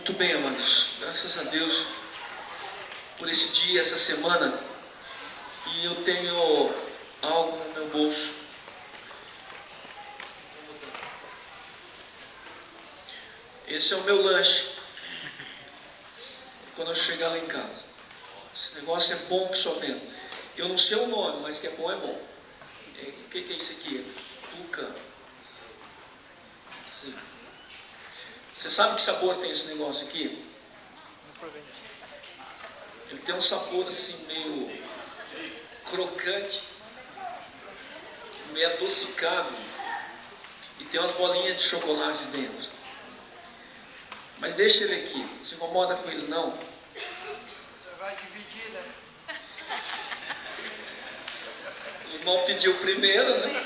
Muito bem, amados, graças a Deus por esse dia, essa semana. E eu tenho algo no meu bolso. Esse é o meu lanche quando eu chegar lá em casa. Esse negócio é bom que só vendo. Eu não sei o nome, mas que é bom, é bom. O que é isso aqui? Tucano. Sim. Você sabe que sabor tem esse negócio aqui? Ele tem um sabor assim meio crocante, meio adocicado, e tem umas bolinhas de chocolate dentro. Mas deixa ele aqui, não se incomoda com ele não. Você vai dividir, né? O irmão pediu primeiro, né?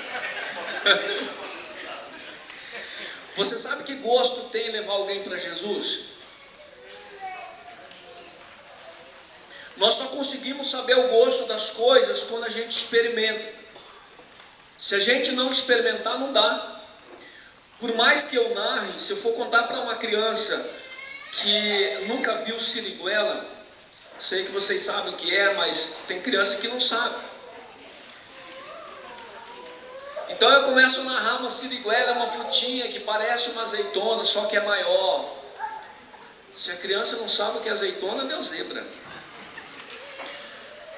Você sabe que gosto tem levar alguém para Jesus? Nós só conseguimos saber o gosto das coisas quando a gente experimenta. Se a gente não experimentar, não dá. Por mais que eu narre, se eu for contar para uma criança que nunca viu siriguela, sei que vocês sabem o que é, mas tem criança que não sabe. Então eu começo a narrar uma siriguela, uma frutinha que parece uma azeitona, só que é maior. Se a criança não sabe o que é azeitona, deu zebra.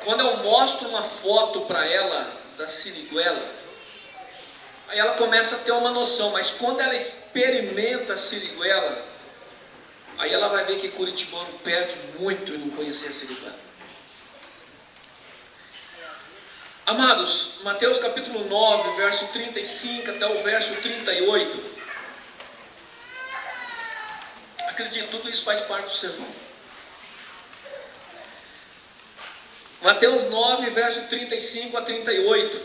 Quando eu mostro uma foto para ela da siriguela, aí ela começa a ter uma noção, mas quando ela experimenta a siriguela, aí ela vai ver que curitibano perde muito em não conhecer a siriguela. Amados, Mateus capítulo 9, verso 35 até o verso 38. Acredito, tudo isso faz parte do sermão. Mateus 9, verso 35 a 38.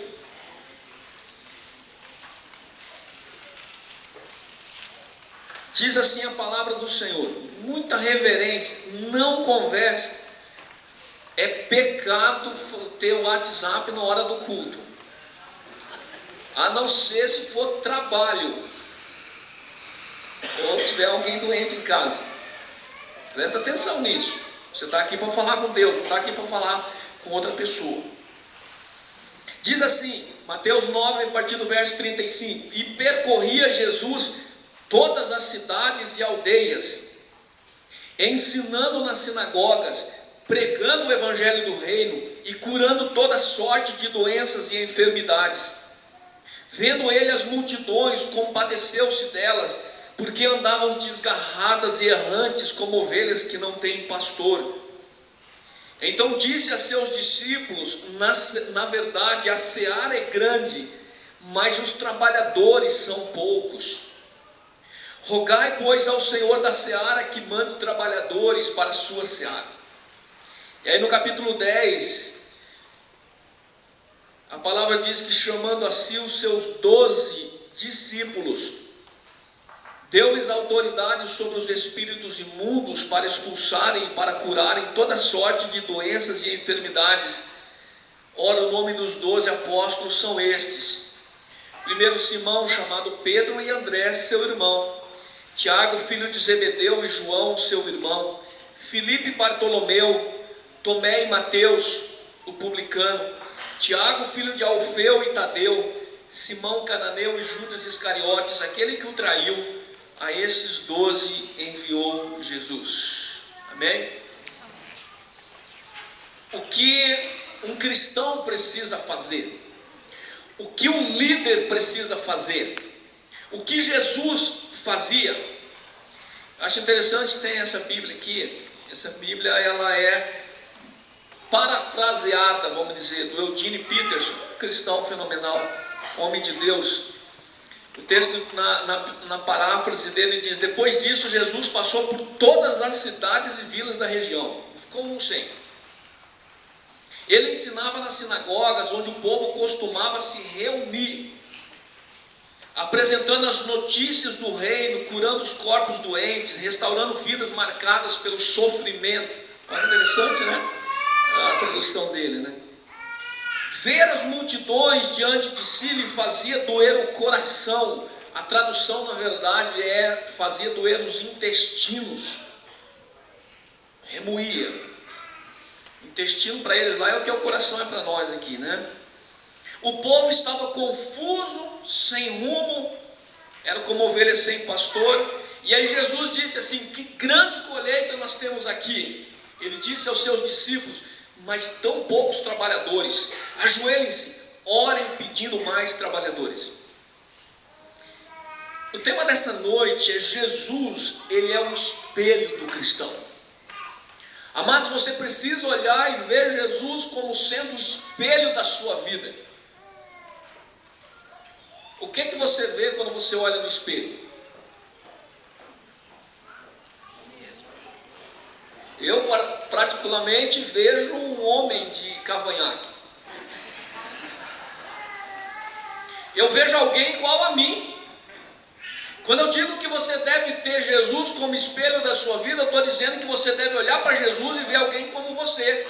Diz assim a palavra do Senhor: muita reverência, não converse. É pecado ter o WhatsApp na hora do culto, a não ser se for trabalho ou tiver alguém doente em casa. Presta atenção nisso. Você está aqui para falar com Deus, não está aqui para falar com outra pessoa. Diz assim, Mateus 9, a partir do verso 35: e percorria Jesus todas as cidades e aldeias, ensinando nas sinagogas, pregando o evangelho do reino e curando toda sorte de doenças e enfermidades. Vendo ele as multidões, compadeceu-se delas, porque andavam desgarradas e errantes como ovelhas que não têm pastor. Então disse a seus discípulos: na verdade a seara é grande, mas os trabalhadores são poucos. Rogai, pois, ao Senhor da seara que mande trabalhadores para a sua seara. E aí no capítulo 10, a palavra diz que, chamando a si os seus 12 discípulos, deu-lhes autoridade sobre os espíritos imundos para expulsarem e para curarem toda sorte de doenças e enfermidades. Ora, o nome dos 12 apóstolos são estes: primeiro Simão, chamado Pedro, e André, seu irmão; Tiago, filho de Zebedeu, e João, seu irmão; Filipe, Bartolomeu, Tomé e Mateus, o publicano; Tiago, filho de Alfeu, e Tadeu; Simão cananeu e Judas Iscariotes, aquele que o traiu. A esses 12 enviou Jesus. Amém? O que um cristão precisa fazer? O que um líder precisa fazer? O que Jesus fazia? Acho interessante, tem essa Bíblia aqui. Essa Bíblia, ela é parafraseada, vamos dizer, do Eugene Peterson, cristão fenomenal, homem de Deus. O texto na paráfrase dele diz: depois disso Jesus passou por todas as cidades e vilas da região, ficou um sem. Ele ensinava nas sinagogas onde o povo costumava se reunir, apresentando as notícias do reino, curando os corpos doentes, restaurando vidas marcadas pelo sofrimento. Olha, interessante, né? A tradução dele, né? Ver as multidões diante de si lhe fazia doer o coração. A tradução, na verdade, fazia doer os intestinos. remoía. O intestino para eles lá é o que o coração é para nós aqui, né? O povo estava confuso, sem rumo, era como ovelhas sem pastor. E aí Jesus disse assim: que grande colheita nós temos aqui. Ele disse aos seus discípulos: mas tão poucos trabalhadores. Ajoelhem-se, orem pedindo mais trabalhadores. O tema dessa noite é Jesus, ele é o espelho do cristão. Amados, você precisa olhar e ver Jesus como sendo o espelho da sua vida. O que é que você vê quando você olha no espelho? Eu particularmente vejo um homem de cavanhaque. Eu vejo alguém igual a mim. Quando eu digo que você deve ter Jesus como espelho da sua vida, eu estou dizendo que você deve olhar para Jesus e ver alguém como você.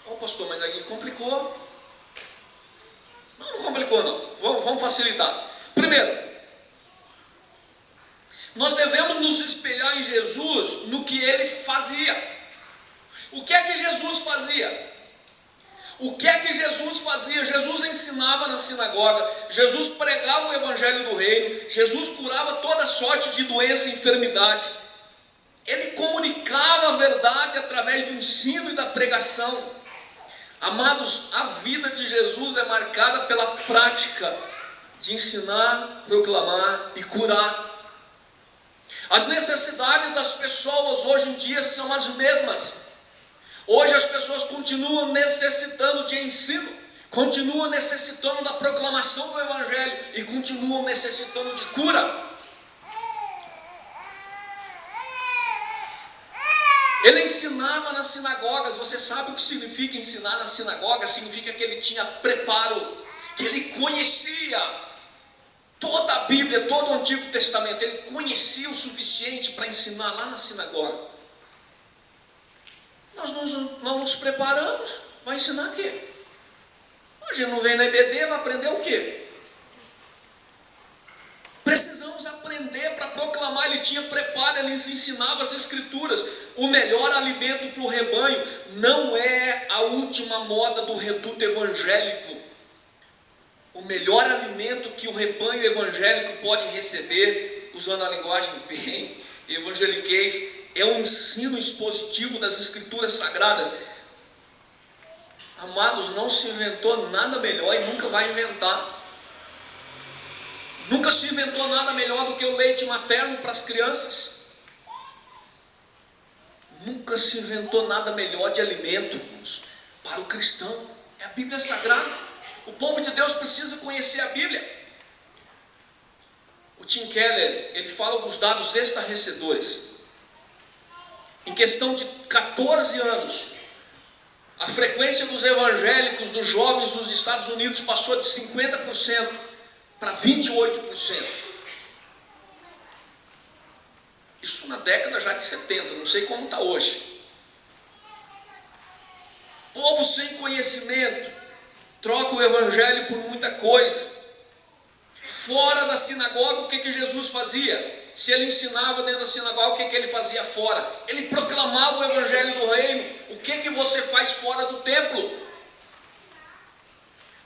Ô pastor, mas aí complicou. Não complicou não, vamos facilitar. Primeiro, nós devemos nos espelhar em Jesus no que ele fazia. O que é que Jesus fazia? O que é que Jesus fazia? Jesus ensinava na sinagoga, Jesus pregava o evangelho do reino, Jesus curava toda sorte de doença e enfermidade. Ele comunicava a verdade através do ensino e da pregação. Amados, a vida de Jesus é marcada pela prática de ensinar, proclamar e curar. As necessidades das pessoas hoje em dia são as mesmas. Hoje as pessoas continuam necessitando de ensino, continuam necessitando da proclamação do evangelho e continuam necessitando de cura. Ele ensinava nas sinagogas. Você sabe o que significa ensinar na sinagoga? Significa que ele tinha preparo, que ele conhecia toda a Bíblia, todo o Antigo Testamento. Ele conhecia o suficiente para ensinar lá na sinagoga. Nós não nos preparamos. Vai ensinar o quê? A gente não vem na EBD, vai aprender o quê? Precisamos aprender para proclamar. Ele tinha preparo, ele ensinava as escrituras. O melhor alimento para o rebanho não é a última moda do reduto evangélico. O melhor alimento que o rebanho evangélico pode receber, usando a linguagem bem evangeliquez, é o ensino expositivo das escrituras sagradas. Amados, não se inventou nada melhor e nunca vai inventar. Nunca se inventou nada melhor do que o leite materno para as crianças. Nunca se inventou nada melhor de alimento, irmãos, para o cristão. É a Bíblia Sagrada. O povo de Deus precisa conhecer a Bíblia. O Tim Keller, ele fala alguns dados estarrecedores. Em questão de 14 anos, a frequência dos evangélicos, dos jovens nos Estados Unidos passou de 50% para 28%. Isso na década já de 70, não sei como está hoje. Povo sem conhecimento troca o evangelho por muita coisa. Fora da sinagoga, o que Jesus fazia? Se ele ensinava dentro da sinagoga, o que ele fazia fora? Ele proclamava o evangelho do reino. O que você faz fora do templo?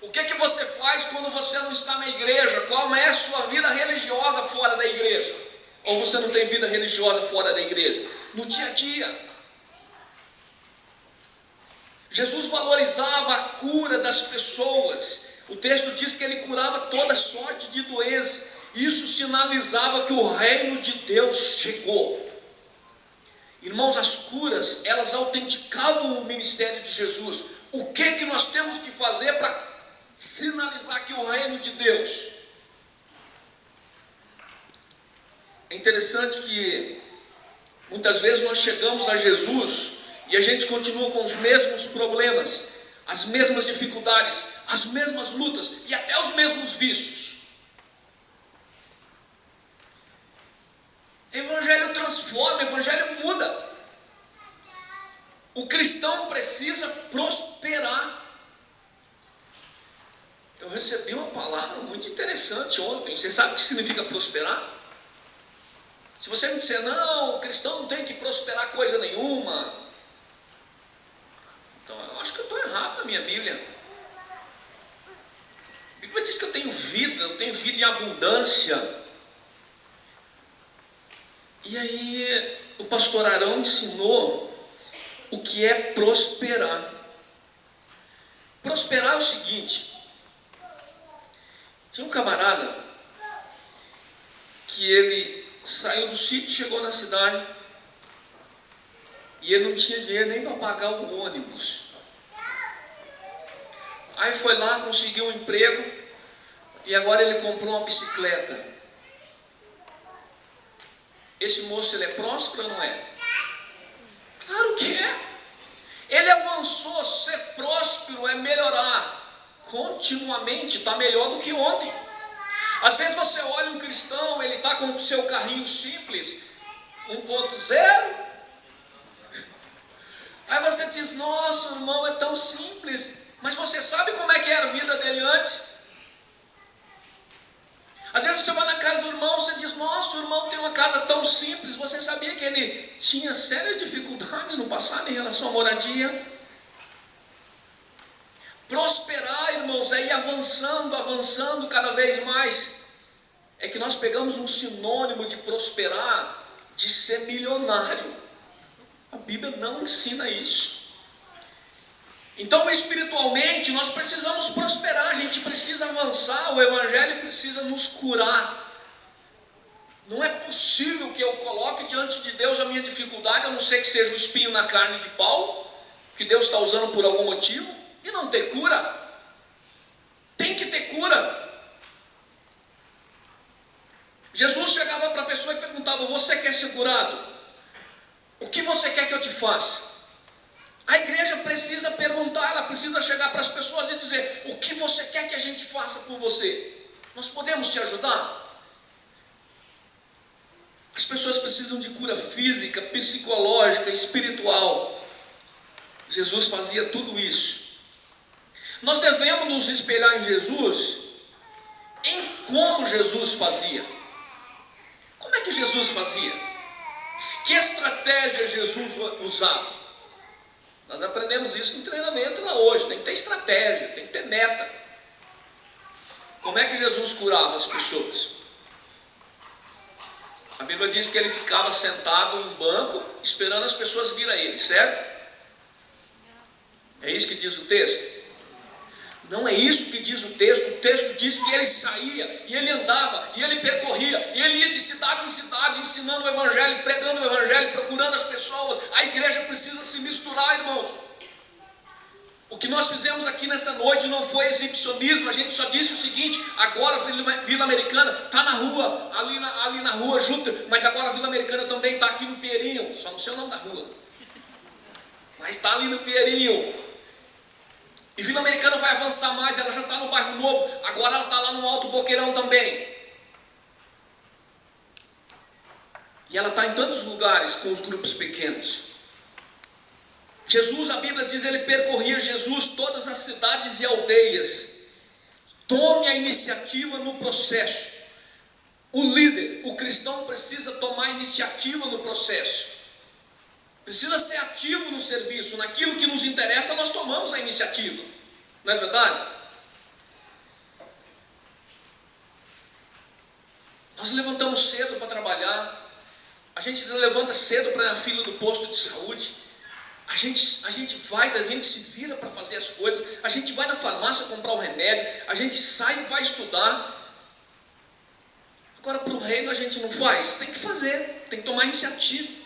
O que você faz quando você não está na igreja? Qual é a sua vida religiosa fora da igreja? Ou você não tem vida religiosa fora da igreja? No dia a dia. Jesus valorizava a cura das pessoas. O texto diz que ele curava toda sorte de doença. Isso sinalizava que o reino de Deus chegou. Irmãos, as curas, elas autenticavam o ministério de Jesus. O que nós temos que fazer para sinalizar que o reino de Deus? É interessante que muitas vezes nós chegamos a Jesus e a gente continua com os mesmos problemas, as mesmas dificuldades, as mesmas lutas e até os mesmos vícios. O evangelho transforma, o evangelho muda. O cristão precisa prosperar. Eu recebi uma palavra muito interessante ontem. Você sabe o que significa prosperar? Se você me disser, não, o cristão não tem que prosperar, prosperar coisa nenhuma. Então eu acho que eu estou errado na minha Bíblia. A Bíblia diz que eu tenho vida em abundância. E aí o pastor Arão ensinou o que é prosperar. Prosperar é o seguinte: tinha um camarada que ele saiu do sítio, chegou na cidade e ele não tinha dinheiro nem para pagar o ônibus. Aí foi lá, conseguiu um emprego e agora ele comprou uma bicicleta. Esse moço, ele é próspero ou não é? Claro que é. Ele avançou. Ser próspero é melhorar continuamente, está melhor do que ontem. Às vezes você olha um cristão, ele está com o seu carrinho simples 1.0. Aí você diz: nossa, o irmão é tão simples. Mas você sabe como é que era a vida dele antes? Às vezes você vai na casa do irmão, você diz: nossa, o irmão tem uma casa tão simples. Você sabia que ele tinha sérias dificuldades no passado em relação à moradia? Prosperar, irmãos, é ir avançando cada vez mais. É que nós pegamos um sinônimo de prosperar, de ser milionário. A Bíblia não ensina isso. Então, espiritualmente, nós precisamos prosperar, a gente precisa avançar, o Evangelho precisa nos curar. Não é possível que eu coloque diante de Deus a minha dificuldade, a não ser que seja um espinho na carne de pau, que Deus está usando por algum motivo, e não ter cura. Tem que ter cura. Jesus chegava para a pessoa e perguntava: você quer ser curado? O que você quer que eu te faça? A igreja precisa perguntar, ela precisa chegar para as pessoas e dizer: o que você quer que a gente faça por você? Nós podemos te ajudar? As pessoas precisam de cura física, psicológica, espiritual. Jesus fazia tudo isso. Nós devemos nos espelhar em Jesus, em como Jesus fazia. Como é que Jesus fazia? Que estratégia Jesus usava? Nós aprendemos isso no treinamento lá hoje. Tem que ter estratégia, tem que ter meta. Como é que Jesus curava as pessoas? A Bíblia diz que ele ficava sentado num banco, esperando as pessoas virem a ele, certo? É isso que diz o texto? Não é isso que diz o texto diz que ele saía, e ele andava, e ele percorria, e ele ia de cidade em cidade, ensinando o Evangelho, pregando o Evangelho, procurando as pessoas. A igreja precisa se misturar, irmãos. O que nós fizemos aqui nessa noite não foi exibicionismo, a gente só disse o seguinte: agora a Vila Americana está na rua, ali na rua Júpiter, mas agora a Vila Americana também está aqui no Pinheirinho, só não sei o nome da rua, mas está ali no Pinheirinho. E Vila Americana vai avançar mais, ela já está no bairro Novo, agora ela está lá no Alto Boqueirão também. E ela está em tantos lugares com os grupos pequenos. Jesus, a Bíblia diz, ele percorria todas as cidades e aldeias. Tome a iniciativa no processo. O líder, o cristão, precisa tomar a iniciativa no processo. Precisa ser ativo no serviço, naquilo que nos interessa, nós tomamos a iniciativa. Não é verdade? Nós levantamos cedo para trabalhar, a gente levanta cedo para ir na fila do posto de saúde, a gente se vira para fazer as coisas, a gente vai na farmácia comprar o remédio, a gente sai e vai estudar. Agora, para o reino a gente não faz, tem que fazer, tem que tomar iniciativa.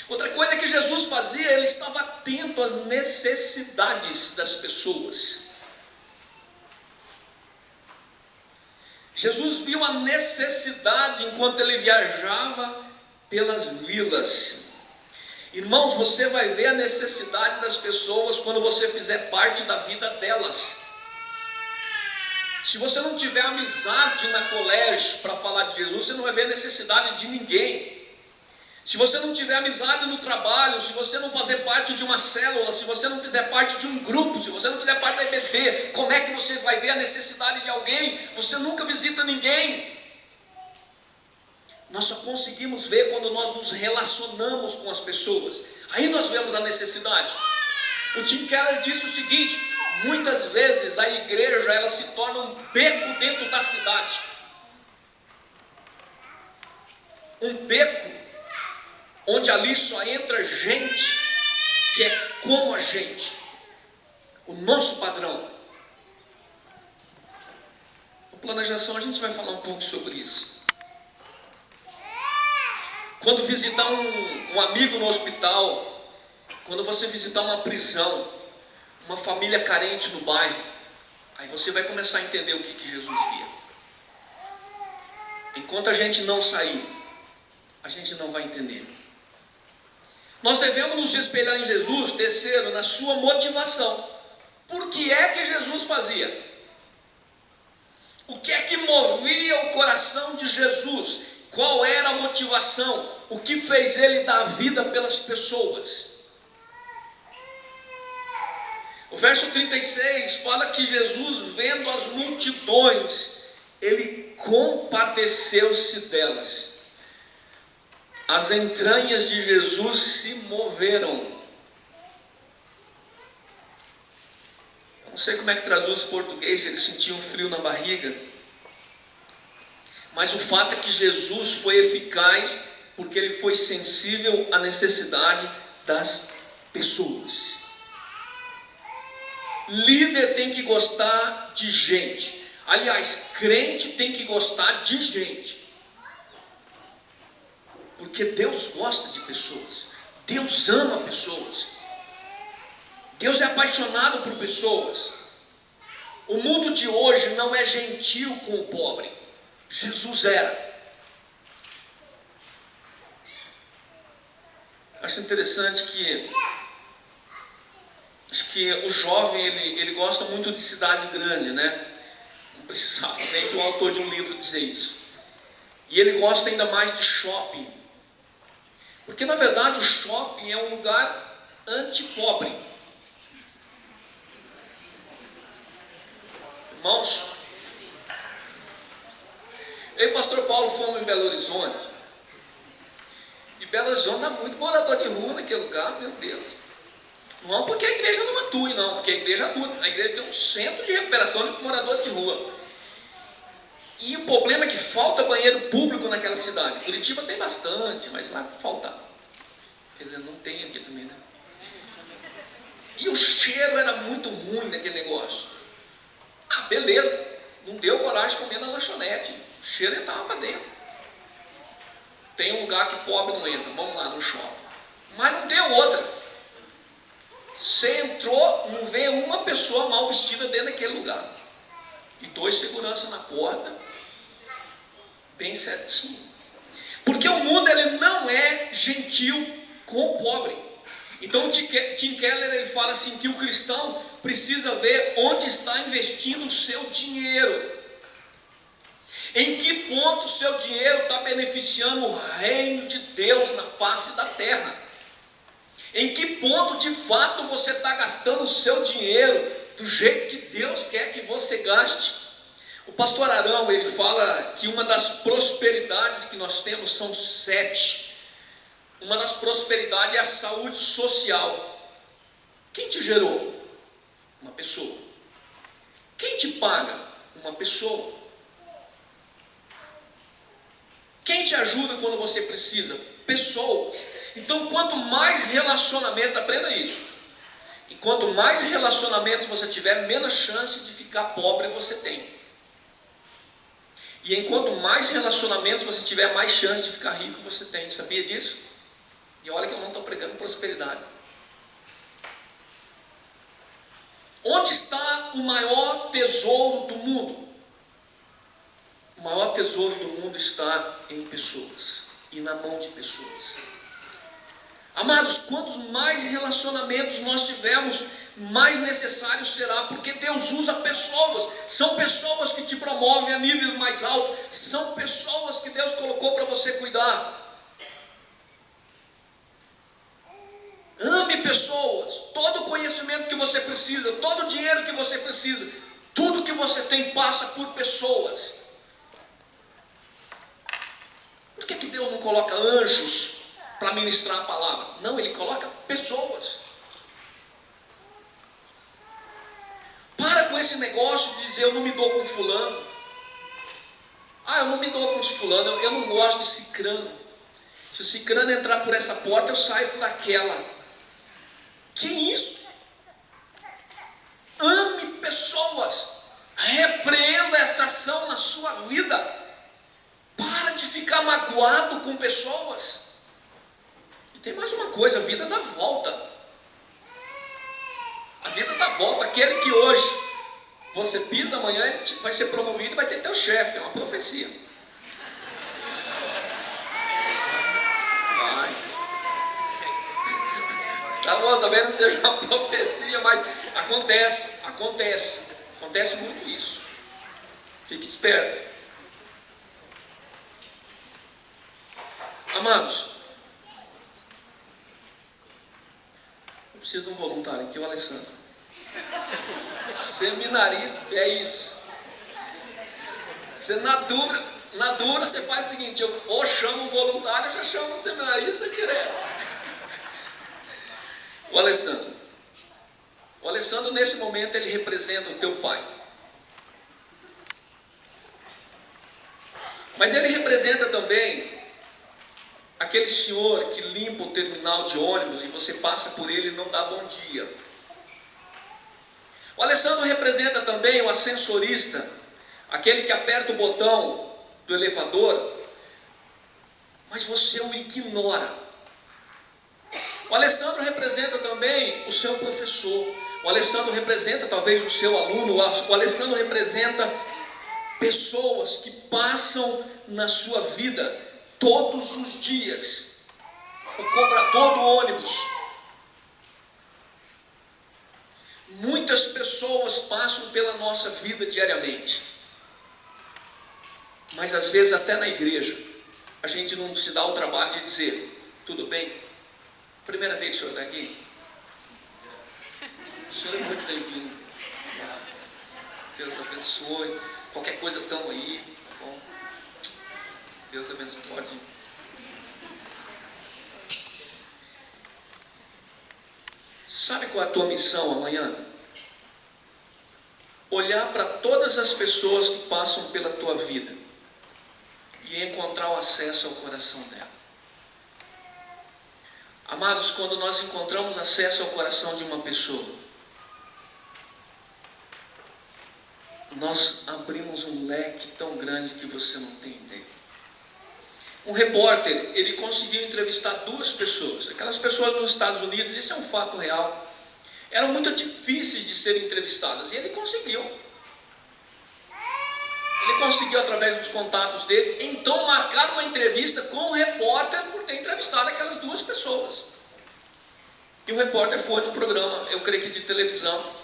Outra coisa que Jesus fazia, ele estava atento às necessidades das pessoas. Jesus viu a necessidade enquanto ele viajava pelas vilas. Irmãos, você vai ver a necessidade das pessoas quando você fizer parte da vida delas. Se você não tiver amizade na colégio para falar de Jesus, você não vai ver a necessidade de ninguém. Se você não tiver amizade no trabalho, se você não fazer parte de uma célula, se você não fizer parte de um grupo, se você não fizer parte da EBD, como é que você vai ver a necessidade de alguém? Você nunca visita ninguém. Nós só conseguimos ver quando nós nos relacionamos com as pessoas. Aí nós vemos a necessidade. O Tim Keller disse o seguinte: muitas vezes a igreja ela se torna um beco dentro da cidade. Um beco onde ali só entra gente que é como a gente. O nosso padrão. No Planejação a gente vai falar um pouco sobre isso. Quando visitar um amigo no hospital, quando você visitar uma prisão, uma família carente no bairro, aí você vai começar a entender o que Jesus via. Enquanto a gente não sair, a gente não vai entender. Nós devemos nos espelhar em Jesus, terceiro, na sua motivação. Por que é que Jesus fazia? O que é que movia o coração de Jesus? Qual era a motivação? O que fez ele dar vida pelas pessoas? O verso 36 fala que Jesus, vendo as multidões, ele compadeceu-se delas. As entranhas de Jesus se moveram. Eu não sei como é que traduz em português, se ele sentia um frio na barriga. Mas o fato é que Jesus foi eficaz porque ele foi sensível à necessidade das pessoas. Líder tem que gostar de gente. Aliás, crente tem que gostar de gente. Porque Deus gosta de pessoas. Deus ama pessoas. Deus é apaixonado por pessoas. O mundo de hoje não é gentil com o pobre. Jesus era. Acho interessante que o jovem ele gosta muito de cidade grande, né? Não precisava nem de um autor de um livro dizer isso. E ele gosta ainda mais de shopping. Porque na verdade o shopping é um lugar anti-pobre. Irmãos, eu e o pastor Paulo fomos em Belo Horizonte. E Belo Horizonte dá muito morador de rua naquele lugar, meu Deus. Não porque a igreja não atue, não, porque a igreja atua. A igreja tem um centro de recuperação de moradores de rua. E o problema é que falta banheiro público naquela cidade. Curitiba tem bastante, mas lá falta. Quer dizer, não tem aqui também, né? E o cheiro era muito ruim naquele negócio. Ah, beleza, não deu coragem de comer na lanchonete. O cheiro entrava para dentro. Tem um lugar que pobre não entra, vamos lá no shopping. Mas não deu outra. Você entrou, não vê uma pessoa mal vestida dentro daquele lugar. E 2 seguranças na porta, bem certinho. Porque o mundo ele não é gentil com o pobre. Então o Tim Keller ele fala assim que o cristão precisa ver onde está investindo o seu dinheiro. Em que ponto o seu dinheiro está beneficiando o reino de Deus na face da terra? Em que ponto de fato você está gastando o seu dinheiro do jeito que Deus quer que você gaste? O pastor Arão ele fala que uma das prosperidades que nós temos são 7. Uma das prosperidades é a saúde social. Quem te gerou? Uma pessoa. Quem te paga? Uma pessoa. Quem te ajuda quando você precisa? Pessoas. Então, quanto mais relacionamentos, aprenda isso. E quanto mais relacionamentos você tiver, menos chance de ficar pobre você tem. E enquanto mais relacionamentos você tiver, mais chance de ficar rico você tem. Sabia disso? E olha que eu não estou pregando prosperidade. Onde está o maior tesouro do mundo? O maior tesouro do mundo está em pessoas e na mão de pessoas. Amados, quantos mais relacionamentos nós tivermos, mais necessário será, porque Deus usa pessoas. São pessoas que te promovem a nível mais alto. São pessoas que Deus colocou para você cuidar. Ame pessoas. Todo o conhecimento que você precisa, todo o dinheiro que você precisa, tudo que você tem passa por pessoas. Por que coloca anjos para ministrar a palavra. Não, Ele coloca pessoas. Para com esse negócio de dizer eu não me dou com fulano. Eu não me dou com fulano, eu não gosto de cicrano. Se o cicrano entrar por essa porta, eu saio por aquela. Que isso? Ame pessoas. Repreenda essa ação na sua vida. Para de ficar magoado com pessoas. E tem mais uma coisa, a vida dá volta. A vida dá volta. Aquele que hoje você pisa, amanhã ele vai ser promovido e vai ter teu chefe. É uma profecia. Tá bom, talvez não seja uma profecia, mas acontece muito isso. Fique esperto. Amados, eu preciso de um voluntário aqui, o Alessandro. Seminarista, é isso. Você na dúvida você faz o seguinte, eu ou chamo um voluntário, ou já chamo um seminarista direto. O Alessandro nesse momento ele representa o teu pai. Mas ele representa também aquele senhor que limpa o terminal de ônibus e você passa por ele e não dá bom dia. O Alessandro representa também o ascensorista, aquele que aperta o botão do elevador, mas você o ignora. O Alessandro representa também o seu professor. O Alessandro representa talvez o seu aluno. O Alessandro representa pessoas que passam na sua vida todos os dias. O cobrador do ônibus. Muitas pessoas passam pela nossa vida diariamente. Mas às vezes até na igreja a gente não se dá o trabalho de dizer, tudo bem? Primeira vez que o senhor está aqui? O senhor é muito bem-vindo. Deus abençoe. Qualquer coisa estão aí, tá bom? Deus abençoe. Pode ir. Sabe qual é a tua missão amanhã? Olhar para todas as pessoas que passam pela tua vida e encontrar o acesso ao coração dela. Amados, quando nós encontramos acesso ao coração de uma pessoa, nós abrimos um leque tão grande que você não tem ideia. Um repórter, ele conseguiu entrevistar 2 pessoas. Aquelas pessoas nos Estados Unidos, isso é um fato real, eram muito difíceis de serem entrevistadas, e ele conseguiu. Ele conseguiu através dos contatos dele, então marcar uma entrevista com o repórter por ter entrevistado aquelas 2 pessoas. E o repórter foi num programa, eu creio que de televisão,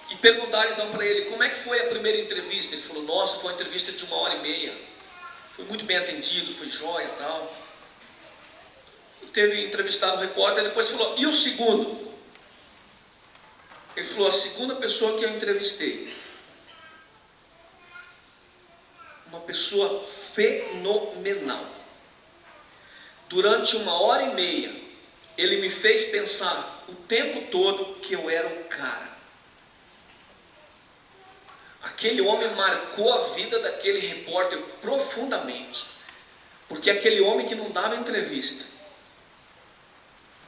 e perguntaram então para ele, como é que foi a primeira entrevista? Ele falou, nossa, foi uma entrevista de 1h30, foi muito bem atendido, foi jóia e tal. E teve entrevistado o repórter, depois falou, e o segundo? Ele falou, a segunda pessoa que eu entrevistei, uma pessoa fenomenal. Durante 1h30, ele me fez pensar o tempo todo que eu era o cara. Aquele homem marcou a vida daquele repórter profundamente. Porque aquele homem que não dava entrevista,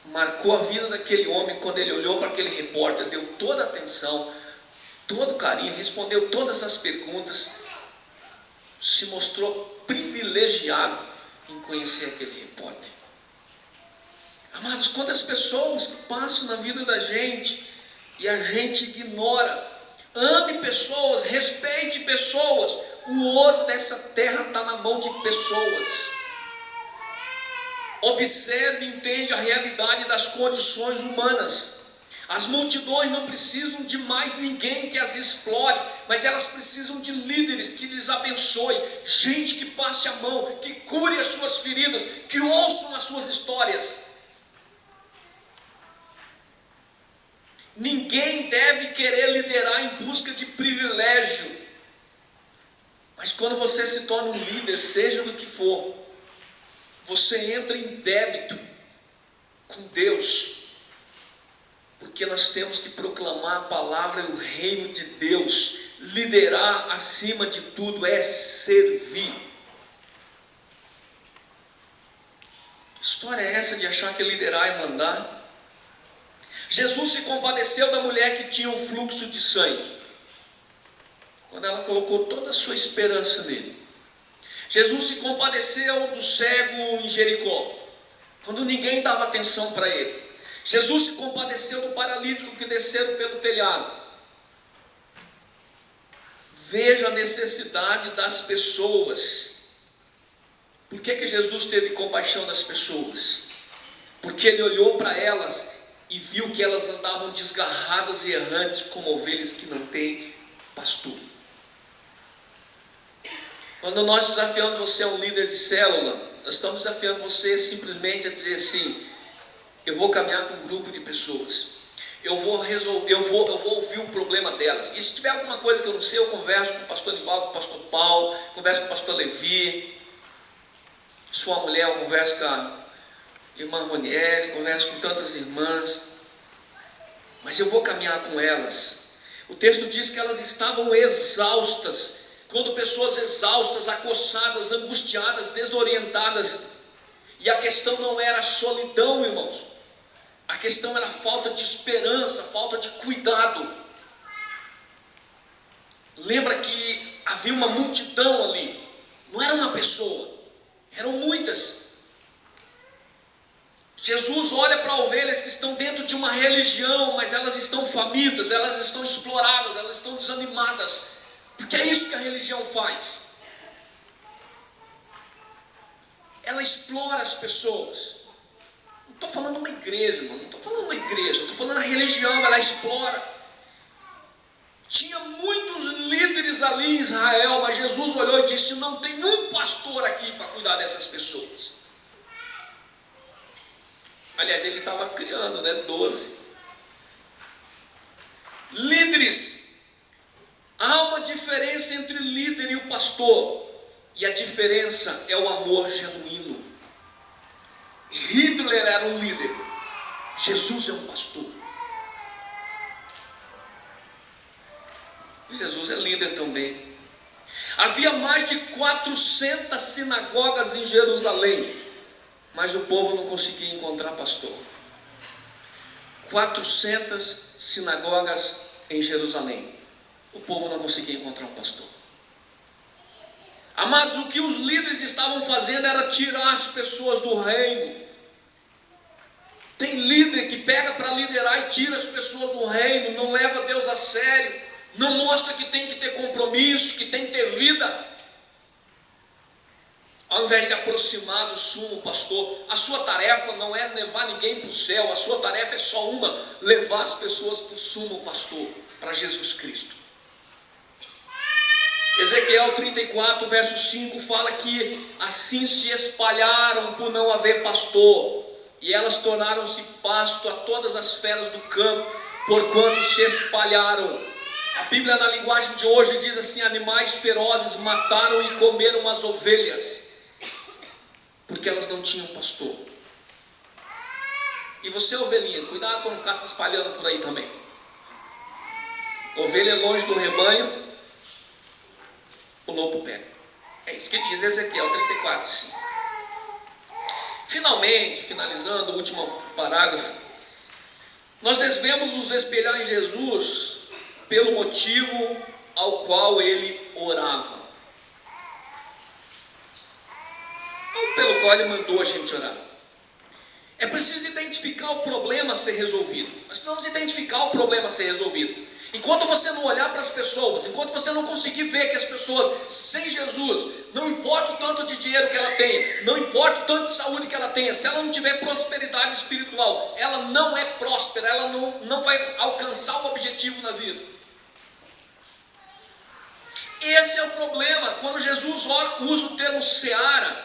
marcou a vida daquele homem quando ele olhou para aquele repórter, deu toda a atenção, todo o carinho, respondeu todas as perguntas, se mostrou privilegiado em conhecer aquele repórter. Amados, quantas pessoas que passam na vida da gente e a gente ignora. Ame pessoas, respeite pessoas. O ouro dessa terra está na mão de pessoas. Observe e entende a realidade das condições humanas. As multidões não precisam de mais ninguém que as explore, mas elas precisam de líderes que lhes abençoem, gente que passe a mão, que cure as suas feridas, que ouçam as suas histórias. Ninguém deve querer liderar em busca de privilégio. Mas quando você se torna um líder, seja do que for, você entra em débito com Deus, porque nós temos que proclamar a palavra e o reino de Deus. Liderar, acima de tudo, é servir. Que história é essa de achar que liderar é mandar? Jesus se compadeceu da mulher que tinha um fluxo de sangue, quando ela colocou toda a sua esperança nele. Jesus se compadeceu do cego em Jericó, quando ninguém dava atenção para ele. Jesus se compadeceu do paralítico que desceram pelo telhado. Veja a necessidade das pessoas. Por que Jesus teve compaixão das pessoas? Porque ele olhou para elas e viu que elas andavam desgarradas e errantes como ovelhas que não têm pastor. Quando nós desafiamos você a um líder de célula, nós estamos desafiando você simplesmente a dizer assim: eu vou caminhar com um grupo de pessoas, eu vou ouvir o problema delas, e se tiver alguma coisa que eu não sei, eu converso com o pastor Nivaldo, com o pastor Paulo, converso com o pastor Levi, sua mulher, eu converso com a irmã Ronieri, converso com tantas irmãs, mas eu vou caminhar com elas. O texto diz que elas estavam exaustas. Quando pessoas exaustas, acossadas, angustiadas, desorientadas, e a questão não era a solidão, irmãos, a questão era a falta de esperança, a falta de cuidado. Lembra que havia uma multidão ali, não era uma pessoa, eram muitas. Jesus olha para ovelhas que estão dentro de uma religião, mas elas estão famintas, elas estão exploradas, elas estão desanimadas, porque é isso que a religião faz. Ela explora as pessoas. Não estou falando uma igreja, irmão, não estou falando uma igreja, estou falando a religião, ela explora. Tinha muitos líderes ali em Israel, mas Jesus olhou e disse: não tem um pastor aqui para cuidar dessas pessoas. Aliás, ele estava criando, 12 líderes. Há uma diferença entre o líder e o pastor, e a diferença é o amor genuíno. Hitler era um líder, Jesus é um pastor. E Jesus é líder também. Havia mais de 400 sinagogas em Jerusalém, mas o povo não conseguia encontrar pastor. 400 sinagogas em Jerusalém. O povo não conseguia encontrar um pastor. Amados, o que os líderes estavam fazendo era tirar as pessoas do reino. Tem líder que pega para liderar e tira as pessoas do reino, não leva Deus a sério, não mostra que tem que ter compromisso, que tem que ter vida. Ao invés de aproximar do sumo pastor, a sua tarefa não é levar ninguém para o céu, a sua tarefa é só uma: levar as pessoas para o sumo pastor, para Jesus Cristo. Ezequiel 34, verso 5 fala que assim se espalharam por não haver pastor, e elas tornaram-se pasto a todas as feras do campo, porquanto se espalharam. A Bíblia, na linguagem de hoje, diz assim: animais ferozes mataram e comeram as ovelhas, porque elas não tinham pastor. E você, ovelhinha, cuidado para não ficar se espalhando por aí também. Ovelha longe do rebanho, o lobo pega. É isso que diz Ezequiel 34, 5. Finalmente, finalizando o último parágrafo, nós devemos nos espelhar em Jesus pelo motivo ao qual ele orava, ou pelo qual ele mandou a gente orar. É preciso identificar o problema a ser resolvido. Nós precisamos identificar o problema a ser resolvido. Enquanto você não olhar para as pessoas, enquanto você não conseguir ver que as pessoas sem Jesus, não importa o tanto de dinheiro que ela tenha, não importa o tanto de saúde que ela tenha, se ela não tiver prosperidade espiritual, ela não é próspera, ela não vai alcançar o objetivo na vida. Esse é o problema. Quando Jesus usa o termo seara,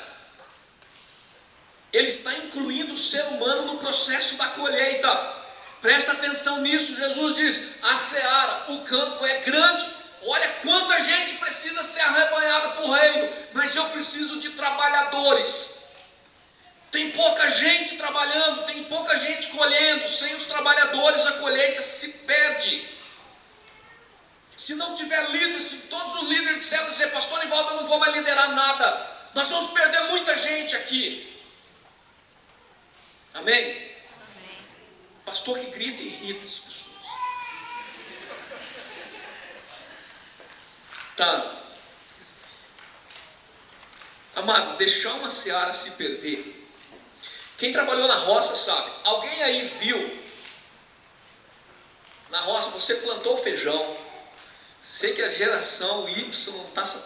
ele está incluindo o ser humano no processo da colheita. Presta atenção nisso. Jesus diz: a seara, o campo é grande, olha quanta gente precisa ser arrebanhada para o reino, mas eu preciso de trabalhadores. tem pouca gente trabalhando, tem pouca gente colhendo, sem os trabalhadores a colheita se perde. Se não tiver líderes, se todos os líderes disserem dizer, pastor Nivaldo, eu não vou mais liderar nada, nós vamos perder muita gente aqui. Amém? Amém. Pastor que grita e irrita as pessoas. Tá. Amados, deixar uma seara se perder. Quem trabalhou na roça sabe. Alguém aí viu? Na roça você plantou feijão. Sei que a geração Y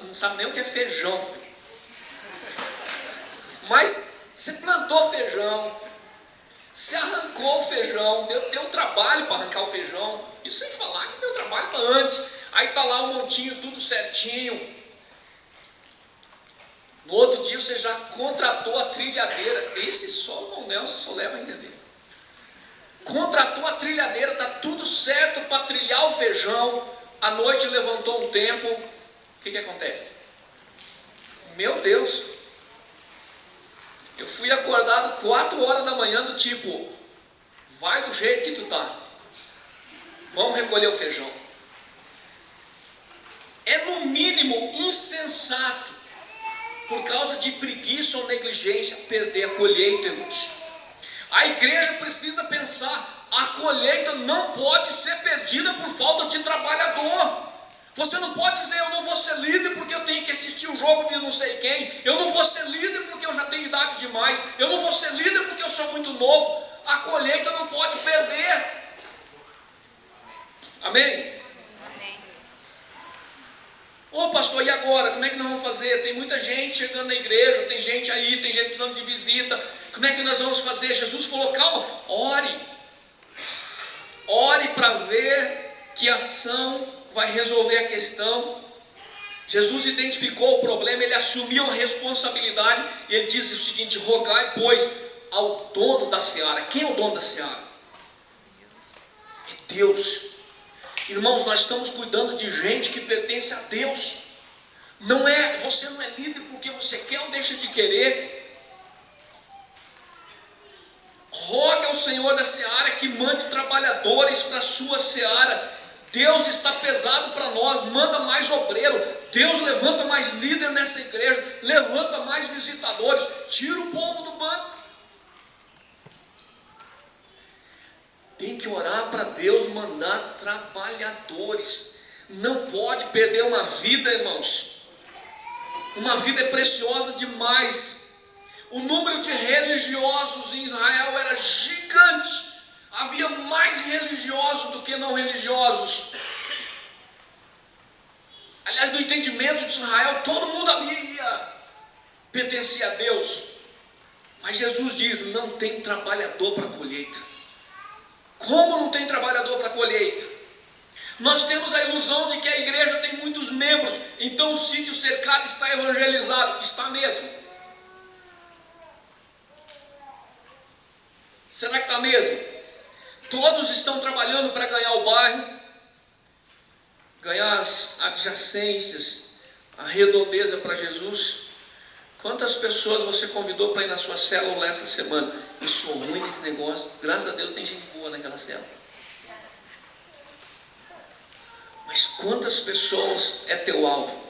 não sabe nem o que é feijão. Mas você plantou feijão. Você arrancou o feijão. Deu trabalho para arrancar o feijão. E sem falar que deu trabalho para antes. Aí está lá um montinho, tudo certinho. No outro dia você já contratou a trilhadeira. Esse só o irmão Nelson só leva a entender. Contratou a trilhadeira, está tudo certo para trilhar o feijão. À noite levantou um tempo. O que acontece? Meu Deus. Eu fui acordado 4 horas da manhã do tipo, vai do jeito que tu tá. Vamos recolher o feijão. É no mínimo insensato, por causa de preguiça ou negligência, perder a colheita, irmãos. A igreja precisa pensar, a colheita não pode ser perdida por falta de trabalhador. Você não pode dizer, eu não vou ser líder porque eu tenho que assistir o jogo de não sei quem. Eu não vou ser líder porque eu já tenho idade demais. Eu não vou ser líder porque eu sou muito novo. A colheita não pode perder. Amém? Ô pastor, e agora? Como é que nós vamos fazer? Tem muita gente chegando na igreja, tem gente aí, tem gente precisando de visita. Como é que nós vamos fazer? Jesus falou, calma, ore. Ore para ver que ação vai resolver a questão. Jesus identificou o problema, ele assumiu a responsabilidade e ele disse o seguinte, rogai pois ao dono da seara. Quem é o dono da seara? É Deus. Irmãos, nós estamos cuidando de gente que pertence a Deus. Você não é líder porque você quer ou deixa de querer. Roga ao Senhor da seara que mande trabalhadores para a sua seara. Deus está pesado para nós, manda mais obreiro. Deus levanta mais líder nessa igreja, levanta mais visitadores, tira o povo do banco. Tem que orar para Deus mandar trabalhadores. Não pode perder uma vida, irmãos. Uma vida é preciosa demais. O número de religiosos em Israel era gigante. Havia mais religiosos do que não religiosos. Aliás, no entendimento de Israel, todo mundo ali pertencia a Deus. Mas Jesus diz, não tem trabalhador para a colheita. Como não tem trabalhador para a colheita? Nós temos a ilusão de que a igreja tem muitos membros, então o sítio cercado está evangelizado. Está mesmo? Será que está mesmo? Todos estão trabalhando para ganhar o bairro, ganhar as adjacências, a redondeza para Jesus. Quantas pessoas você convidou para ir na sua célula essa semana? Eu sou ruim nesse negócio. Graças a Deus tem gente boa naquela célula. Mas quantas pessoas é teu alvo?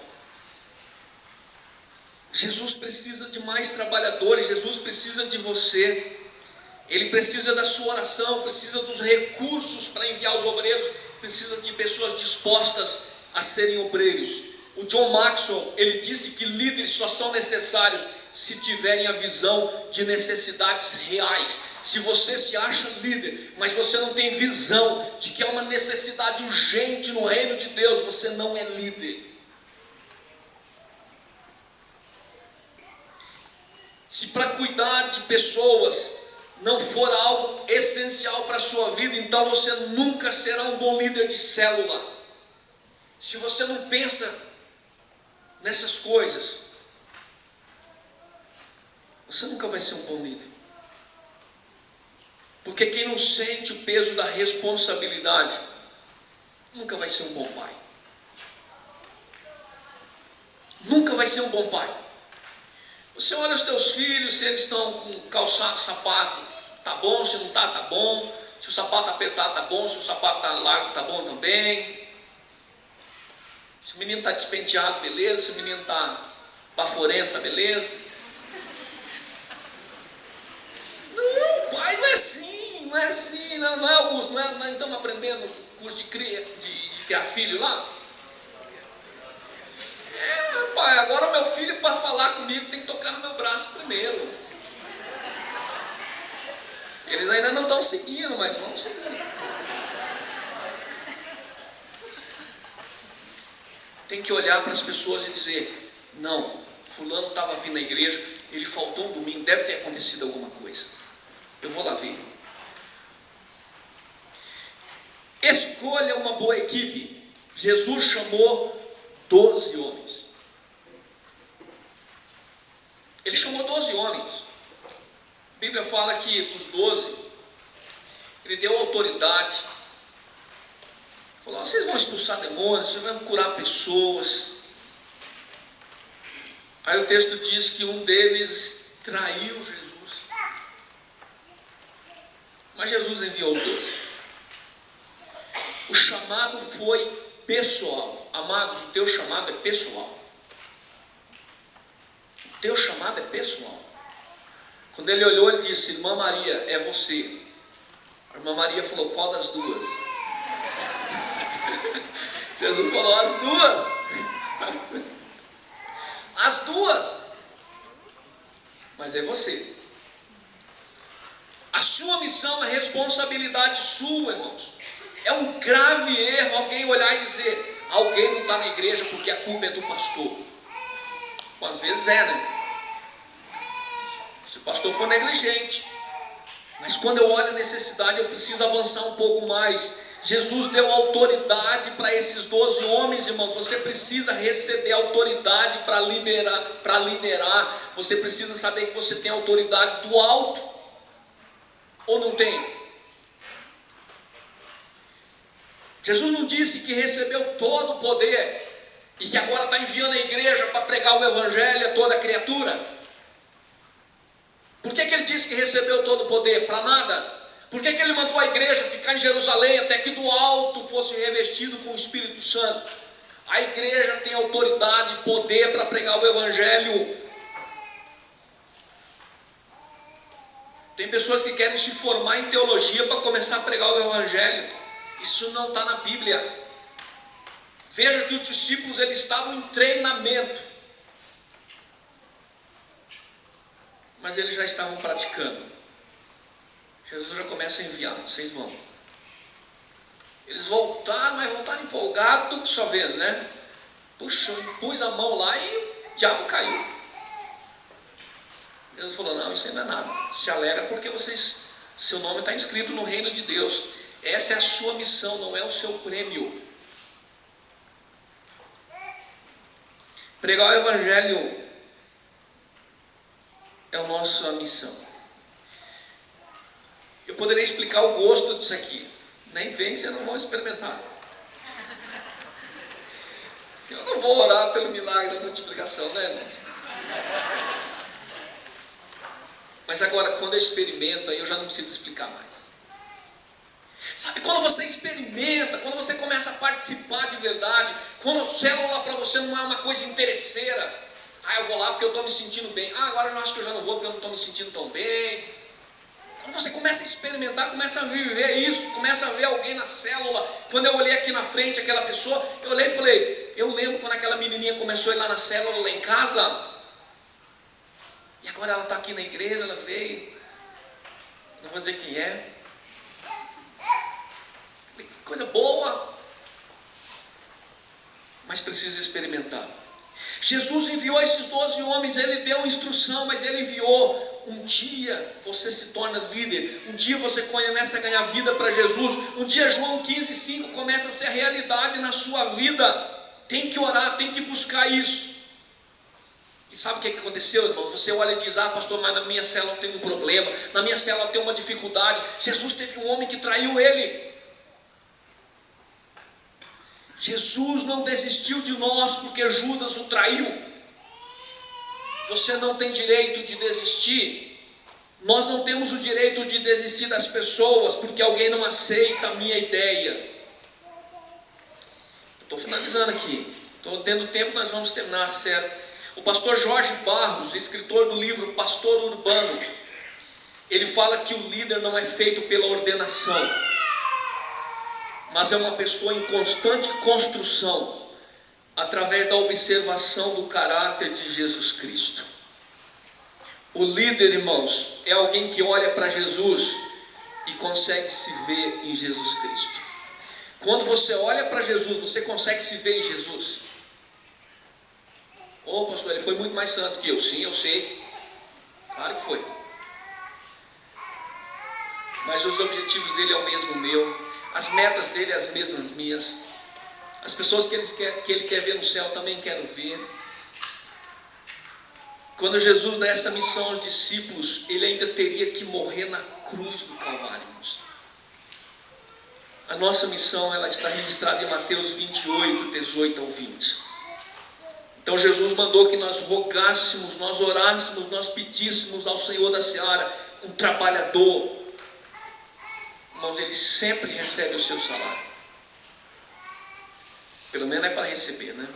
Jesus precisa de mais trabalhadores. Jesus precisa de você. Ele precisa da sua oração, precisa dos recursos para enviar os obreiros, precisa de pessoas dispostas a serem obreiros. O John Maxwell, ele disse que líderes só são necessários se tiverem a visão de necessidades reais. Se você se acha líder, mas você não tem visão de que há uma necessidade urgente no reino de Deus, você não é líder. Se para cuidar de pessoas não for algo essencial para a sua vida, então você nunca será um bom líder de célula. Se você não pensa nessas coisas, você nunca vai ser um bom líder. Porque quem não sente o peso da responsabilidade, nunca vai ser um bom pai. Nunca vai ser um bom pai. Você olha os teus filhos, se eles estão com calçado, sapato, tá bom, se não tá, tá bom. Se o sapato apertado, tá bom, se o sapato tá largo, tá bom também. Se o menino tá despenteado, beleza. Se o menino tá baforento, tá beleza. Não, pai, não é assim, não é Augusto, não estamos aprendendo curso de criar filho lá? Pai, agora meu filho para falar comigo tem que tocar no meu braço primeiro. Eles ainda não estão seguindo, mas vamos seguir. Tem que olhar para as pessoas e dizer, não, fulano estava vindo na igreja, ele faltou um domingo, deve ter acontecido alguma coisa. Eu vou lá ver. Escolha uma boa equipe. Jesus chamou 12 homens. Ele chamou 12 homens. A Bíblia fala que dos 12, ele deu autoridade. Falou, vocês vão expulsar demônios, vocês vão curar pessoas. Aí o texto diz que um deles traiu Jesus. Mas Jesus enviou os 12. O chamado foi pessoal. Amados, o teu chamado é pessoal. O teu chamado é pessoal. Quando ele olhou, ele disse, irmã Maria, é você. A irmã Maria falou, qual das duas? Jesus falou, as duas. As duas. Mas é você. A sua missão é responsabilidade sua, irmãos. É um grave erro alguém olhar e dizer, alguém não está na igreja porque a culpa é do pastor. Bom, às vezes é, né? Se o pastor for negligente. Mas quando eu olho a necessidade, eu preciso avançar um pouco mais. Jesus deu autoridade para esses 12 homens, irmãos. Você precisa receber autoridade para liderar. Você precisa saber que você tem autoridade do alto. Ou não tem? Jesus não disse que recebeu todo o poder e que agora está enviando a igreja para pregar o evangelho a toda criatura. Por que ele disse que recebeu todo o poder? Para nada. Por que ele mandou a igreja ficar em Jerusalém até que do alto fosse revestido com o Espírito Santo? A igreja tem autoridade e poder para pregar o evangelho. Tem pessoas que querem se formar em teologia para começar a pregar o evangelho. Isso não está na Bíblia. Veja que os discípulos eles estavam em treinamento, mas eles já estavam praticando. Jesus já começa a enviar, vocês vão. Eles voltaram, mas voltaram empolgados, que só vendo, né? Puxa, pus a mão lá e o diabo caiu. Jesus falou, não, isso aí não é nada. Se alegra porque seu nome está inscrito no reino de Deus. Essa é a sua missão, não é o seu prêmio. Pregar o evangelho é a nossa missão. Eu poderia explicar o gosto disso aqui. Nem vem que vocês não vão experimentar. Eu não vou orar pelo milagre da multiplicação, né, irmãos? Mas agora, quando eu experimento, aí eu já não preciso explicar mais. Sabe, quando você experimenta, quando você começa a participar de verdade, quando a célula para você não é uma coisa interesseira. Eu vou lá porque eu estou me sentindo bem. Agora eu acho que eu já não vou porque eu não estou me sentindo tão bem. Quando você começa a experimentar, começa a viver isso, começa a ver alguém na célula. Quando eu olhei aqui na frente aquela pessoa, eu olhei e falei, eu lembro quando aquela menininha começou a ir lá na célula, lá em casa. E agora ela está aqui na igreja, ela veio. Não vou dizer quem é. Coisa boa, mas precisa experimentar. Jesus enviou esses 12 homens, ele deu instrução, mas ele enviou. Um dia você se torna líder, um dia você começa a ganhar vida para Jesus, um dia João 15,5 começa a ser realidade na sua vida. Tem que orar, tem que buscar isso. E sabe o que aconteceu, irmãos? Você olha e diz, pastor, mas na minha célula tem um problema, na minha célula tem uma dificuldade. Jesus teve um homem que traiu ele. Jesus não desistiu de nós porque Judas o traiu. Você não tem direito de desistir. Nós não temos o direito de desistir das pessoas porque alguém não aceita a minha ideia. Estou finalizando aqui. Estou tendo tempo, nós vamos terminar, certo? O pastor Jorge Barros, escritor do livro Pastor Urbano, ele fala que o líder não é feito pela ordenação, mas é uma pessoa em constante construção, através da observação do caráter de Jesus Cristo. O líder, irmãos, é alguém que olha para Jesus e consegue se ver em Jesus Cristo. Quando você olha para Jesus, você consegue se ver em Jesus. Ô pastor, ele foi muito mais santo que eu. Sim, eu sei. Claro que foi. Mas os objetivos dele é o mesmo meu. As metas dele é as mesmas minhas. As pessoas que ele quer ver no céu também quero ver. Quando Jesus dá essa missão aos discípulos, ele ainda teria que morrer na cruz do Calvário, irmãos. A nossa missão, ela está registrada em Mateus 28, 18 ao 20. Então Jesus mandou que nós rogássemos, nós orássemos, nós pedíssemos ao Senhor da Seara um trabalhador. Irmãos, ele sempre recebe o seu salário. Pelo menos é para receber, né?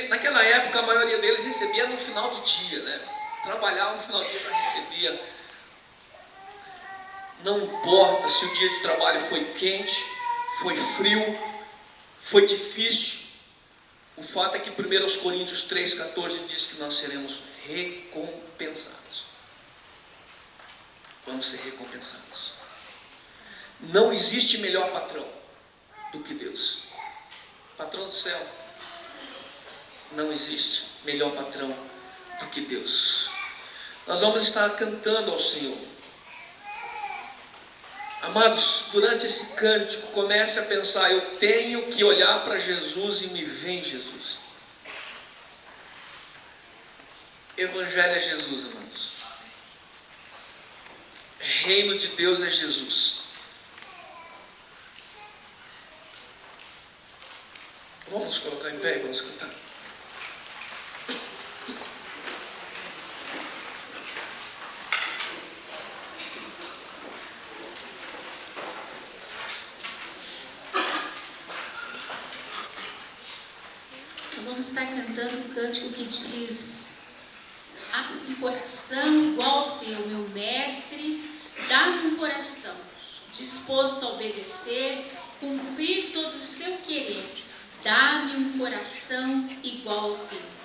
Naquela época, a maioria deles recebia no final do dia, né? Trabalhava no final do dia, já recebia. Não importa se o dia de trabalho foi quente, foi frio, foi difícil. O fato é que 1 Coríntios 3,14 diz que nós seremos recompensados. Vamos ser recompensados. Não existe melhor patrão do que Deus. Patrão do céu. Não existe melhor patrão do que Deus. Nós vamos estar cantando ao Senhor. Amados, durante esse cântico, comece a pensar: eu tenho que olhar para Jesus e me ver em Jesus. Evangelho é Jesus, amados. Reino de Deus é Jesus. Vamos colocar em pé e vamos cantar. Vamos estar cantando um cântico que diz: abre um coração igual ao teu, meu mestre, dá-me um coração disposto a obedecer, cumprir todo o seu querer, dá-me um coração igual ao teu.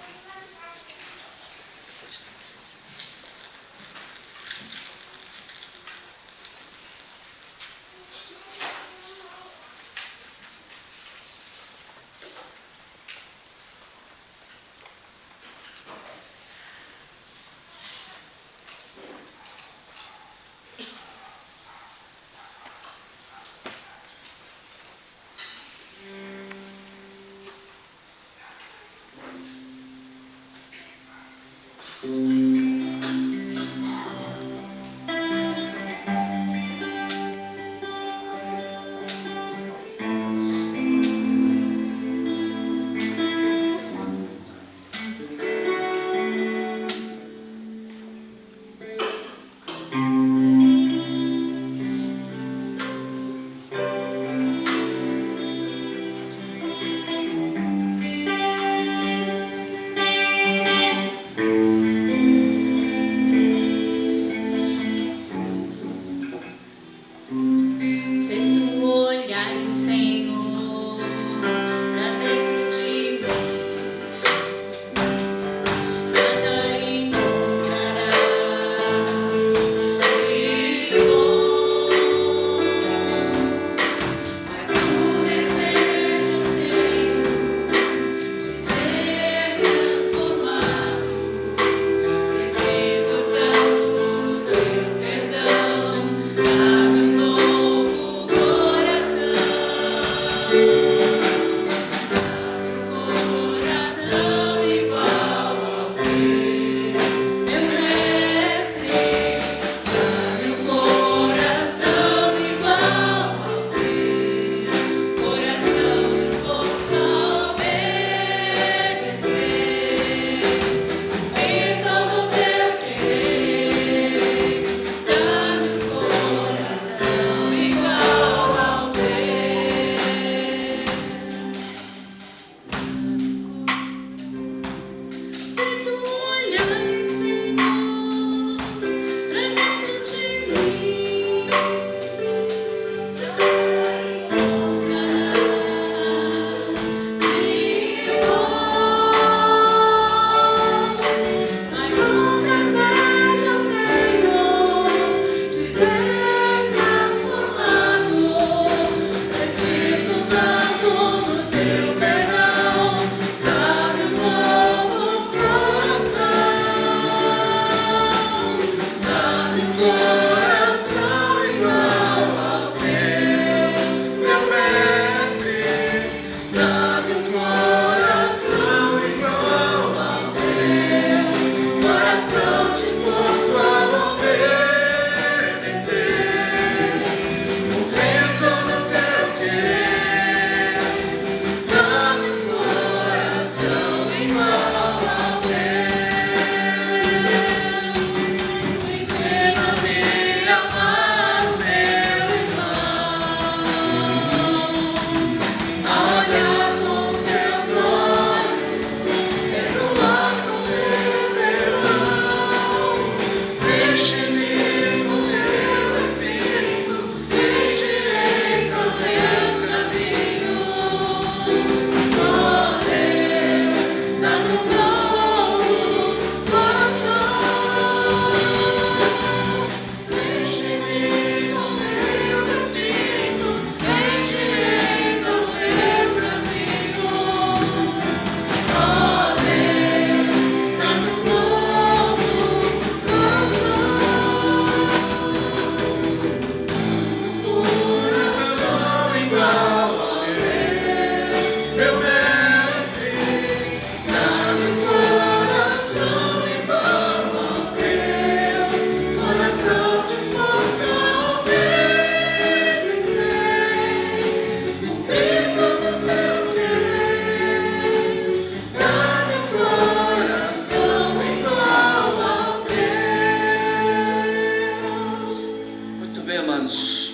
amados,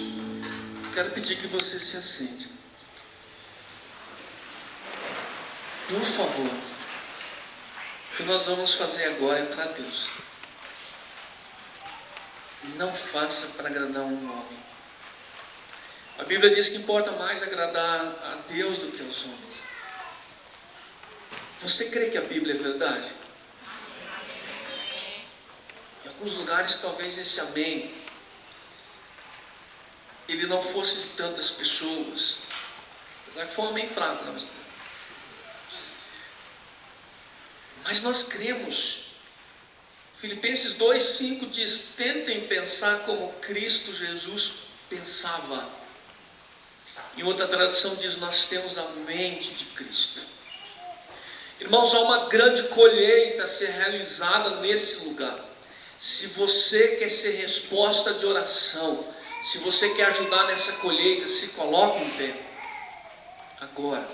quero pedir que você se assente. Por favor, o que nós vamos fazer agora é para Deus. Não faça para agradar um homem. A Bíblia diz que importa mais agradar a Deus do que aos homens. Você crê que a Bíblia é verdade? Em alguns lugares talvez esse amém ele não fosse de tantas pessoas. Apesar que foi um amém fraco, né? Mas nós cremos. Filipenses 2:5 diz: tentem pensar como Cristo Jesus pensava. Em outra tradução diz: nós temos a mente de Cristo. Irmãos, há uma grande colheita a ser realizada nesse lugar. Se você quer ser resposta de oração, se você quer ajudar nessa colheita, se coloque em pé agora.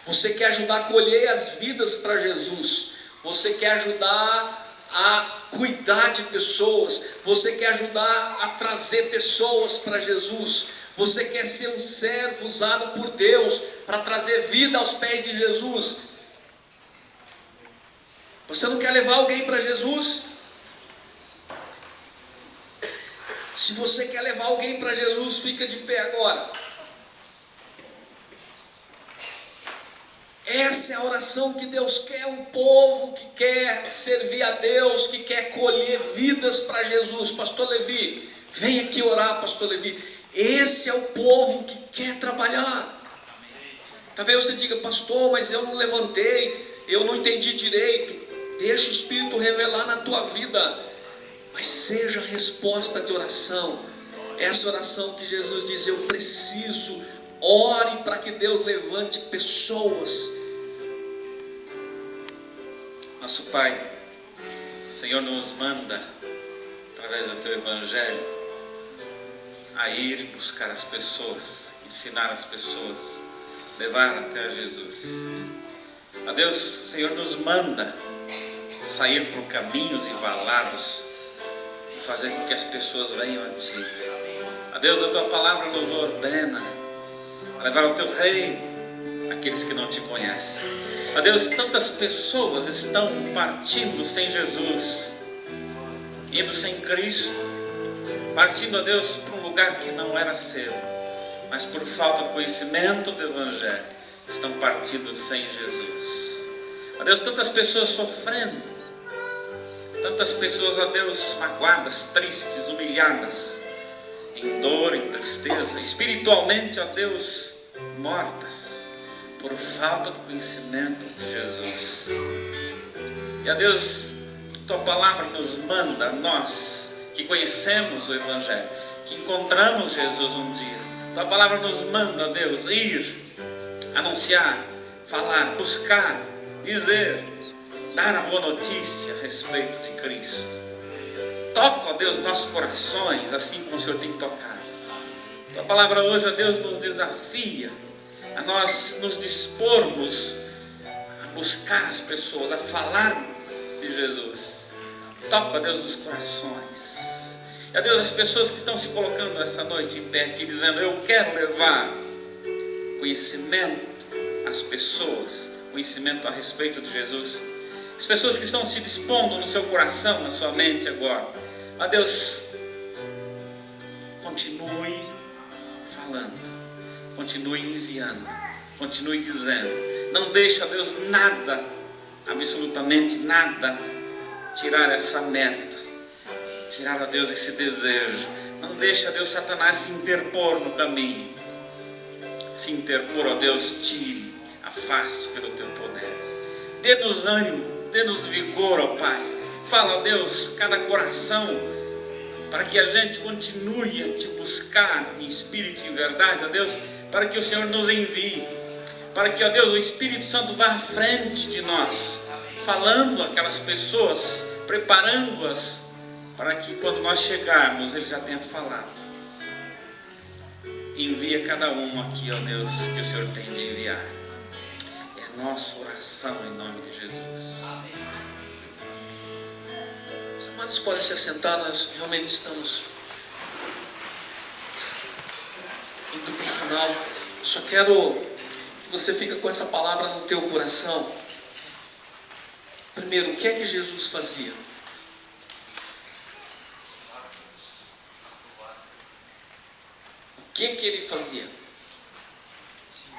Você quer ajudar a colher as vidas para Jesus, você quer ajudar a cuidar de pessoas, você quer ajudar a trazer pessoas para Jesus, você quer ser um servo usado por Deus para trazer vida aos pés de Jesus. Você não quer levar alguém para Jesus? Se você quer levar alguém para Jesus, fica de pé agora. Essa é a oração que Deus quer, um povo que quer servir a Deus, que quer colher vidas para Jesus. Pastor Levi, vem aqui orar, Pastor Levi. Esse é o povo que quer trabalhar. Talvez você diga: pastor, mas eu não levantei, eu não entendi direito. Deixa o Espírito revelar na tua vida, mas seja resposta de oração. Essa oração que Jesus diz: eu preciso. Ore para que Deus levante pessoas. Nosso Pai, o Senhor nos manda, através do Teu Evangelho, a ir buscar as pessoas, ensinar as pessoas, levar até a Jesus. A Deus, o Senhor nos manda sair por caminhos e valados e fazer com que as pessoas venham a Ti. A Deus, a Tua palavra nos ordena levar ao Teu reino aqueles que não Te conhecem. Ó Deus, tantas pessoas estão partindo sem Jesus, indo sem Cristo, partindo, ó Deus, para um lugar que não era seu, mas por falta de conhecimento do Evangelho, estão partindo sem Jesus. Ó Deus, tantas pessoas sofrendo, tantas pessoas, ó Deus, magoadas, tristes, humilhadas, em dor, em tristeza, espiritualmente, ó Deus, mortas, por falta do conhecimento de Jesus. E ó Deus, Tua palavra nos manda, nós que conhecemos o Evangelho, que encontramos Jesus um dia, Tua palavra nos manda, ó Deus, ir, anunciar, falar, buscar, dizer, dar a boa notícia a respeito de Cristo. Toca, ó Deus, nossos corações, assim como o Senhor tem tocado. Tua palavra hoje, ó Deus, nos desafia a nós nos dispormos a buscar as pessoas, a falar de Jesus. Toca, ó Deus, os corações. E, ó Deus, as pessoas que estão se colocando essa noite em pé aqui, dizendo: eu quero levar conhecimento às pessoas, conhecimento a respeito de Jesus. As pessoas que estão se dispondo no seu coração, na sua mente agora. Ó Deus, continue falando, continue enviando, continue dizendo. Não deixe, ó Deus, nada, absolutamente nada, tirar essa meta, tirar, ó Deus, esse desejo. Não deixe, ó Deus, Satanás se interpor no caminho. Se interpor, ó Deus, tire, afaste pelo Teu poder. Dê-nos ânimo, dê-nos vigor, ó Pai. Fala, ó Deus, cada coração, para que a gente continue a Te buscar em espírito e em verdade, ó Deus, para que o Senhor nos envie, para que, ó Deus, o Espírito Santo vá à frente de nós, falando aquelas pessoas, preparando-as, para que quando nós chegarmos, Ele já tenha falado. Envia cada um aqui, ó Deus, que o Senhor tem de enviar. É a nossa oração em nome de Jesus. Os amados podem se assentar, nós realmente estamos indo para o final, eu só quero que você fique com essa palavra no teu coração. Primeiro, o que é que Jesus fazia? O que é que ele fazia?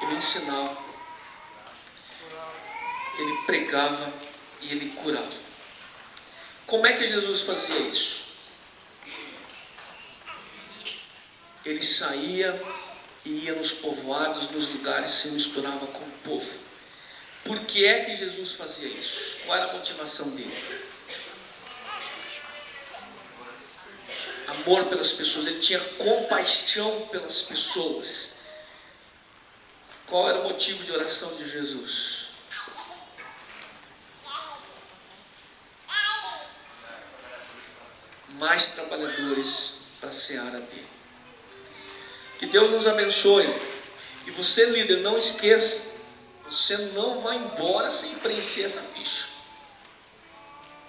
Ele ensinava, ele pregava e ele curava. Como é que Jesus fazia isso? Ele saía e ia nos povoados, nos lugares, se misturava com o povo. Por que é que Jesus fazia isso? Qual era a motivação dele? Amor pelas pessoas, ele tinha compaixão pelas pessoas. Qual era o motivo de oração de Jesus? Mais trabalhadores para a seara dele. Que Deus nos abençoe. E você, líder, não esqueça, você não vai embora sem preencher essa ficha.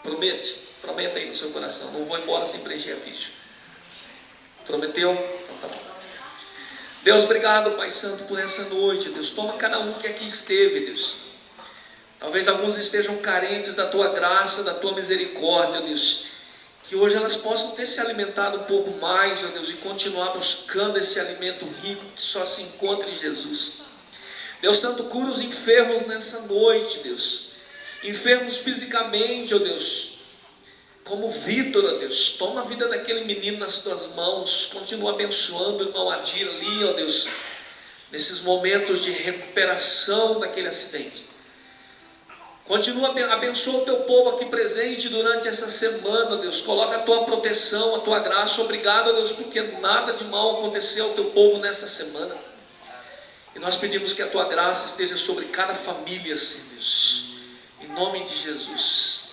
Prometa aí no seu coração, não vou embora sem preencher a ficha. Prometeu? Então tá bom. Deus, obrigado, Pai Santo, por essa noite. Deus, toma cada um que aqui esteve, Deus. Talvez alguns estejam carentes da Tua graça, da Tua misericórdia, Deus. Que hoje elas possam ter se alimentado um pouco mais, ó Deus, e continuar buscando esse alimento rico que só se encontra em Jesus. Deus Santo, cura os enfermos nessa noite, Deus. Enfermos fisicamente, ó Deus. Como Vitor, ó Deus. Toma a vida daquele menino nas Tuas mãos. Continua abençoando o irmão Adir ali, ó Deus. Nesses momentos de recuperação daquele acidente. Continua, abençoa o Teu povo aqui presente durante essa semana, Deus. Coloca a Tua proteção, a Tua graça. Obrigado, Deus, porque nada de mal aconteceu ao Teu povo nessa semana. E nós pedimos que a Tua graça esteja sobre cada família, Senhor Deus. Em nome de Jesus.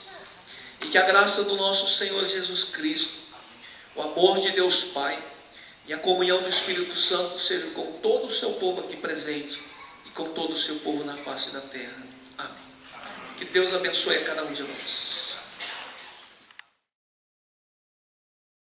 E que a graça do nosso Senhor Jesus Cristo, o amor de Deus Pai e a comunhão do Espírito Santo seja com todo o Seu povo aqui presente e com todo o Seu povo na face da terra. Amém. Que Deus abençoe a cada um de nós.